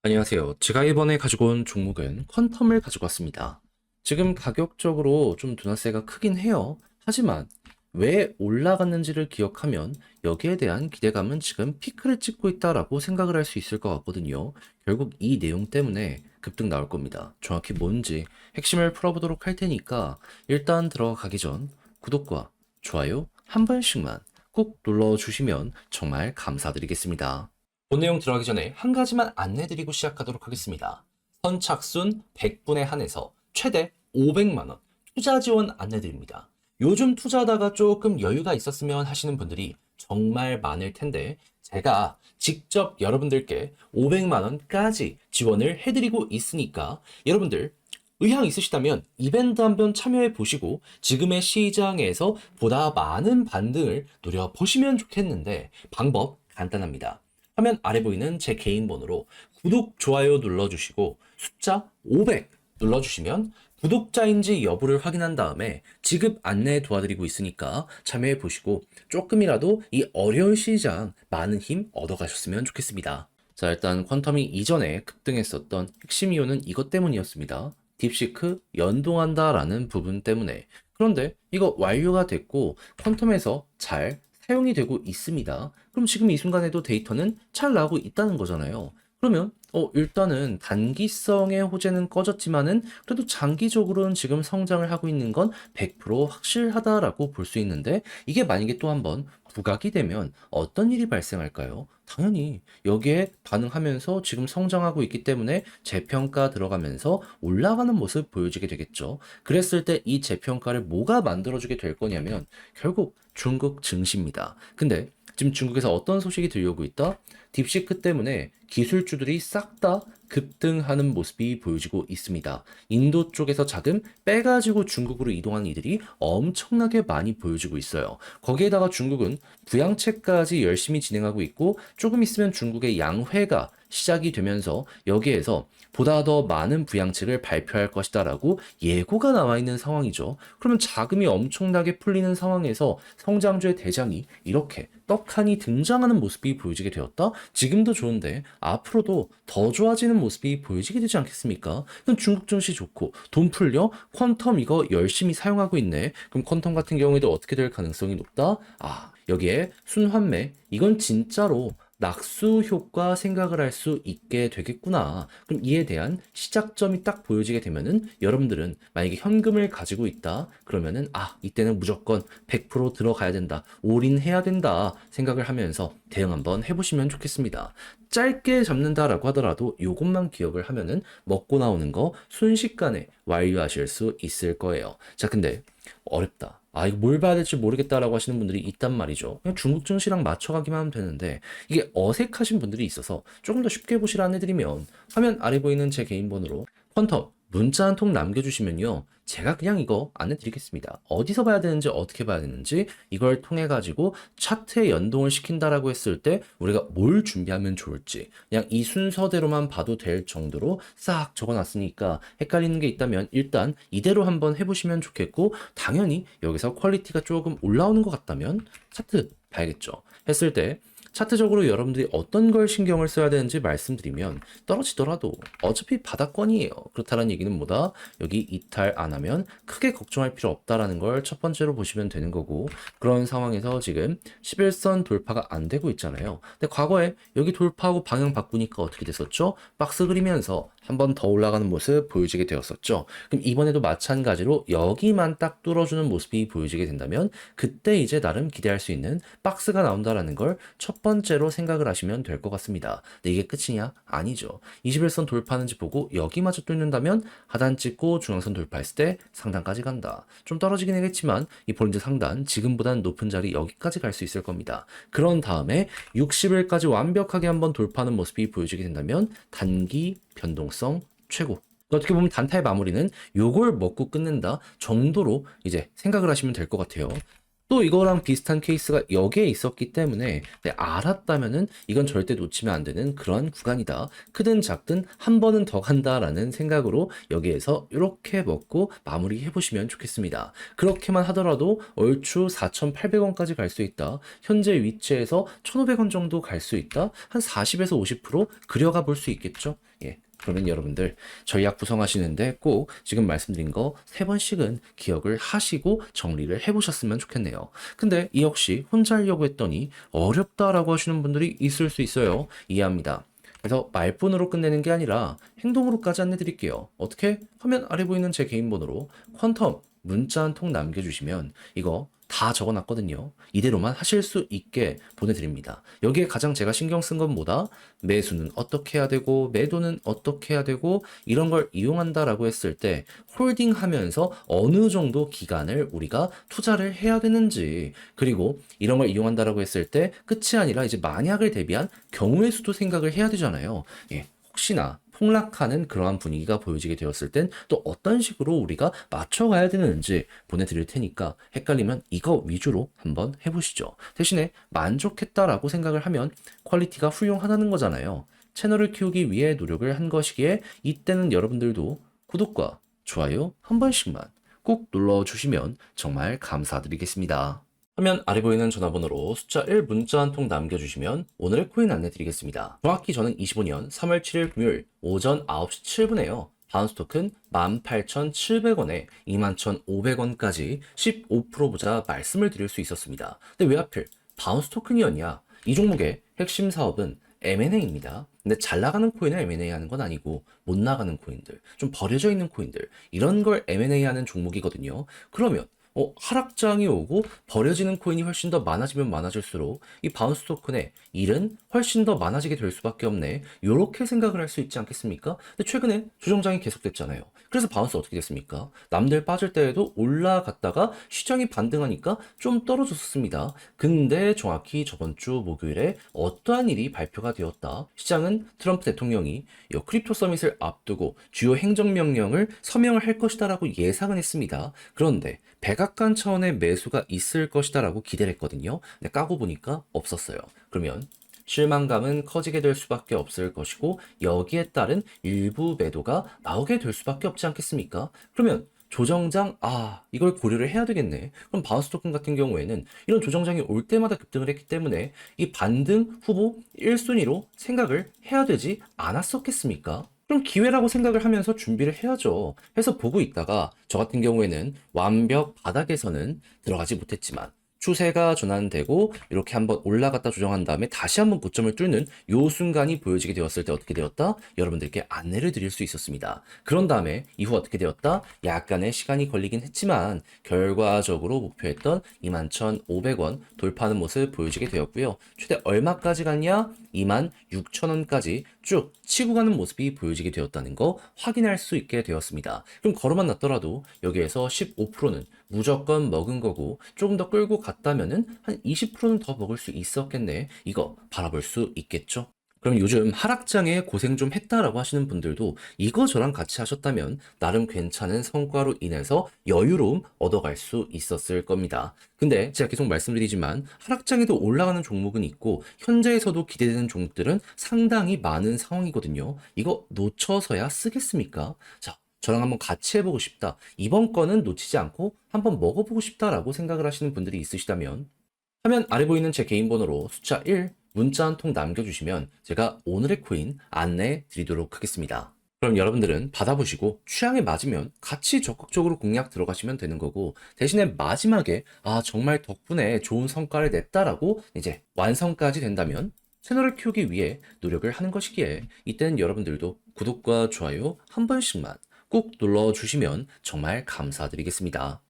안녕하세요. 제가 이번에 가지고 온 종목은 퀀텀을 가지고 왔습니다. 지금 가격적으로 좀 둔화세가 크긴 해요. 하지만 왜 올라갔는지를 기억하면 여기에 대한 기대감은 지금 피크를 찍고 있다라고 생각을 할 수 있을 것 같거든요. 결국 이 내용 때문에 급등 나올 겁니다. 정확히 뭔지 핵심을 풀어보도록 할 테니까 일단 들어가기 전 구독과 좋아요 한 번씩만 꼭 눌러주시면 정말 감사드리겠습니다. 본 내용 들어가기 전에 한 가지만 안내드리고 시작하도록 하겠습니다. 선착순 100분에 한해서 최대 500만 원 투자 지원 안내드립니다. 요즘 투자하다가 조금 여유가 있었으면 하시는 분들이 정말 많을 텐데 제가 직접 여러분들께 500만 원까지 지원을 해드리고 있으니까 여러분들 의향 있으시다면 이벤트 한번 참여해 보시고 지금의 시장에서 보다 많은 반등을 노려보시면 좋겠는데 방법 간단합니다. 화면 아래 보이는 제 개인 번호로 구독, 좋아요 눌러주시고 숫자 500 눌러주시면 구독자인지 여부를 확인한 다음에 지급 안내 도와드리고 있으니까 참여해 보시고 조금이라도 이 어려운 시장 많은 힘 얻어가셨으면 좋겠습니다. 자, 일단 퀀텀이 이전에 급등했었던 핵심 이유는 이것 때문이었습니다. 딥시크 연동한다라는 부분 때문에. 그런데 이거 완료가 됐고 퀀텀에서 잘 사용이 되고 있습니다. 그럼 지금 이 순간에도 데이터는 잘 나오고 있다는 거잖아요. 그러면 일단은 단기성의 호재는 꺼졌지만은 그래도 장기적으로는 지금 성장을 하고 있는 건 100% 확실하다라고 볼 수 있는데 이게 만약에 또 한번 부각이 되면 어떤 일이 발생할까요? 당연히 여기에 반응하면서 지금 성장하고 있기 때문에 재평가 들어가면서 올라가는 모습 보여지게 되겠죠. 그랬을 때 이 재평가를 뭐가 만들어주게 될 거냐면 결국 중국 증시입니다. 근데 지금 중국에서 어떤 소식이 들려오고 있다? 딥시크 때문에 기술주들이 싹 다 급등하는 모습이 보여지고 있습니다. 인도 쪽에서 자금 빼가지고 중국으로 이동하는 이들이 엄청나게 많이 보여지고 있어요. 거기에다가 중국은 부양책까지 열심히 진행하고 있고 조금 있으면 중국의 양회가 시작이 되면서 여기에서 보다 더 많은 부양책을 발표할 것이다라고 예고가 나와 있는 상황이죠. 그러면 자금이 엄청나게 풀리는 상황에서 성장주의 대장이 이렇게 떡하니 등장하는 모습이 보여지게 되었다? 지금도 좋은데 앞으로도 더 좋아지는 모습이 보여지게 되지 않겠습니까? 그럼 중국 증시 좋고 돈 풀려? 퀀텀 이거 열심히 사용하고 있네. 그럼 퀀텀 같은 경우에도 어떻게 될 가능성이 높다? 여기에 순환매 이건 진짜로 낙수 효과 생각을 할 수 있게 되겠구나. 그럼 이에 대한 시작점이 딱 보여지게 되면은 여러분들은 만약에 현금을 가지고 있다. 그러면은 이때는 무조건 100% 들어가야 된다. 올인해야 된다. 생각을 하면서 대응 한번 해보시면 좋겠습니다. 짧게 잡는다라고 하더라도 이것만 기억을 하면은 먹고 나오는 거 순식간에 완료하실 수 있을 거예요. 자, 근데 어렵다. 이거 뭘 봐야 될지 모르겠다라고 하시는 분들이 있단 말이죠. 그냥 중국 증시랑 맞춰가기만 하면 되는데 이게 어색하신 분들이 있어서 조금 더 쉽게 보시라 안내드리면 화면 아래 보이는 제 개인 번호로 퀀텀 문자 한 통 남겨주시면요. 제가 그냥 이거 안내드리겠습니다. 어디서 봐야 되는지 어떻게 봐야 되는지 이걸 통해 가지고 차트에 연동을 시킨다라고 했을 때 우리가 뭘 준비하면 좋을지 그냥 이 순서대로만 봐도 될 정도로 싹 적어놨으니까 헷갈리는 게 있다면 일단 이대로 한번 해보시면 좋겠고 당연히 여기서 퀄리티가 조금 올라오는 것 같다면 차트 봐야겠죠. 했을 때 차트적으로 여러분들이 어떤 걸 신경을 써야 되는지 말씀드리면 떨어지더라도 어차피 바닥권이에요. 그렇다는 얘기는 뭐다? 여기 이탈 안 하면 크게 걱정할 필요 없다라는 걸 첫 번째로 보시면 되는 거고 그런 상황에서 지금 11선 돌파가 안 되고 있잖아요. 근데 과거에 여기 돌파하고 방향 바꾸니까 어떻게 됐었죠? 박스 그리면서 한 번 더 올라가는 모습 보여지게 되었었죠. 그럼 이번에도 마찬가지로 여기만 딱 뚫어주는 모습이 보여지게 된다면 그때 이제 나름 기대할 수 있는 박스가 나온다라는 걸 첫 번째로 생각을 하시면 될 것 같습니다. 근데 이게 끝이냐? 아니죠. 21선 돌파하는지 보고 여기마저 뚫는다면 하단 찍고 중앙선 돌파했을 때 상단까지 간다. 좀 떨어지긴 하겠지만 이 볼린저 상단 지금보다는 높은 자리 여기까지 갈 수 있을 겁니다. 그런 다음에 60일까지 완벽하게 한번 돌파하는 모습이 보여지게 된다면 단기 변동성 최고. 어떻게 보면 단타의 마무리는 요걸 먹고 끝낸다 정도로 이제 생각을 하시면 될 것 같아요. 또 이거랑 비슷한 케이스가 여기에 있었기 때문에 알았다면은 이건 절대 놓치면 안 되는 그런 구간이다. 크든 작든 한 번은 더 간다라는 생각으로 여기에서 이렇게 먹고 마무리해 보시면 좋겠습니다. 그렇게만 하더라도 얼추 4,800원까지 갈 수 있다. 현재 위치에서 1,500원 정도 갈 수 있다. 한 40에서 50% 그려가 볼 수 있겠죠? 예. 그러면 여러분들 전략 구성하시는데 꼭 지금 말씀드린 거 3번씩은 기억을 하시고 정리를 해보셨으면 좋겠네요. 근데 이 역시 혼자 하려고 했더니 어렵다라고 하시는 분들이 있을 수 있어요. 이해합니다. 그래서 말뿐으로 끝내는 게 아니라 행동으로까지 안내 드릴게요. 어떻게? 화면 아래 보이는 제 개인 번호로 퀀텀 문자 한 통 남겨주시면 이거 다 적어놨거든요. 이대로만 하실 수 있게 보내드립니다. 여기에 가장 제가 신경 쓴 건 뭐다? 매수는 어떻게 해야 되고 매도는 어떻게 해야 되고 이런 걸 이용한다라고 했을 때 홀딩하면서 어느 정도 기간을 우리가 투자를 해야 되는지, 그리고 이런 걸 이용한다라고 했을 때 끝이 아니라 이제 만약을 대비한 경우의 수도 생각을 해야 되잖아요. 예, 혹시나 폭락하는 그러한 분위기가 보여지게 되었을 땐 또 어떤 식으로 우리가 맞춰가야 되는지 보내드릴 테니까 헷갈리면 이거 위주로 한번 해보시죠. 대신에 만족했다라고 생각을 하면 퀄리티가 훌륭하다는 거잖아요. 채널을 키우기 위해 노력을 한 것이기에 이때는 여러분들도 구독과 좋아요 한 번씩만 꼭 눌러주시면 정말 감사드리겠습니다. 화면 아래 보이는 전화번호로 숫자 1 문자 한 통 남겨주시면 오늘의 코인 안내 드리겠습니다. 정확히 저는 25년 3월 7일 금요일 오전 9시 7분에요. 바운스 토큰 18,700원에 21,500원까지 15% 보자 말씀을 드릴 수 있었습니다. 근데 왜 하필 바운스 토큰이었냐? 이 종목의 핵심 사업은 M&A입니다. 근데 잘 나가는 코인을 M&A 하는 건 아니고 못 나가는 코인들, 좀 버려져 있는 코인들, 이런 걸 M&A 하는 종목이거든요. 그러면 하락장이 오고 버려지는 코인이 훨씬 더 많아지면 많아질수록 이 바운스 토큰의 일은 훨씬 더 많아지게 될 수밖에 없네. 요렇게 생각을 할 수 있지 않겠습니까? 근데 최근에 조정장이 계속됐잖아요. 그래서 바운스 어떻게 됐습니까? 남들 빠질 때에도 올라갔다가 시장이 반등하니까 좀 떨어졌습니다. 근데 정확히 저번 주 목요일에 어떠한 일이 발표가 되었다. 시장은 트럼프 대통령이 이 크립토 서밋을 앞두고 주요 행정명령을 서명을 할 것이다라고 예상은 했습니다. 그런데 백악관 차원의 매수가 있을 것이다라고 기대를 했거든요. 근데 까고 보니까 없었어요. 그러면 실망감은 커지게 될 수밖에 없을 것이고 여기에 따른 일부 매도가 나오게 될 수밖에 없지 않겠습니까? 그러면 조정장, 이걸 고려를 해야 되겠네. 그럼 바운스 토큰 같은 경우에는 이런 조정장이 올 때마다 급등을 했기 때문에 이 반등 후보 1순위로 생각을 해야 되지 않았었겠습니까? 그럼 기회라고 생각을 하면서 준비를 해야죠. 해서 보고 있다가 저 같은 경우에는 완벽 바닥에서는 들어가지 못했지만 추세가 전환되고 이렇게 한번 올라갔다 조정한 다음에 다시 한번 고점을 뚫는 요 순간이 보여지게 되었을 때 어떻게 되었다? 여러분들께 안내를 드릴 수 있었습니다. 그런 다음에 이후 어떻게 되었다? 약간의 시간이 걸리긴 했지만 결과적으로 목표했던 21,500원 돌파하는 모습 보여지게 되었고요. 최대 얼마까지 갔냐? 26,000원까지 쭉 치고 가는 모습이 보여지게 되었다는 거 확인할 수 있게 되었습니다. 그럼 걸어만 놨더라도 여기에서 15%는 무조건 먹은 거고 조금 더 끌고 갔다면은 한 20%는 더 먹을 수 있었겠네. 이거 바라볼 수 있겠죠? 그럼 요즘 하락장에 고생 좀 했다라고 하시는 분들도 이거 저랑 같이 하셨다면 나름 괜찮은 성과로 인해서 여유로움 얻어갈 수 있었을 겁니다. 근데 제가 계속 말씀드리지만 하락장에도 올라가는 종목은 있고 현재에서도 기대되는 종목들은 상당히 많은 상황이거든요. 이거 놓쳐서야 쓰겠습니까? 자, 저랑 한번 같이 해보고 싶다. 이번 거는 놓치지 않고 한번 먹어보고 싶다라고 생각을 하시는 분들이 있으시다면 화면 아래 보이는 제 개인 번호로 숫자 1 문자 한 통 남겨주시면 제가 오늘의 코인 안내해 드리도록 하겠습니다. 그럼 여러분들은 받아보시고 취향에 맞으면 같이 적극적으로 공략 들어가시면 되는 거고, 대신에 마지막에 정말 덕분에 좋은 성과를 냈다라고 이제 완성까지 된다면 채널을 키우기 위해 노력을 하는 것이기에 이때는 여러분들도 구독과 좋아요 한 번씩만 꼭 눌러주시면 정말 감사드리겠습니다.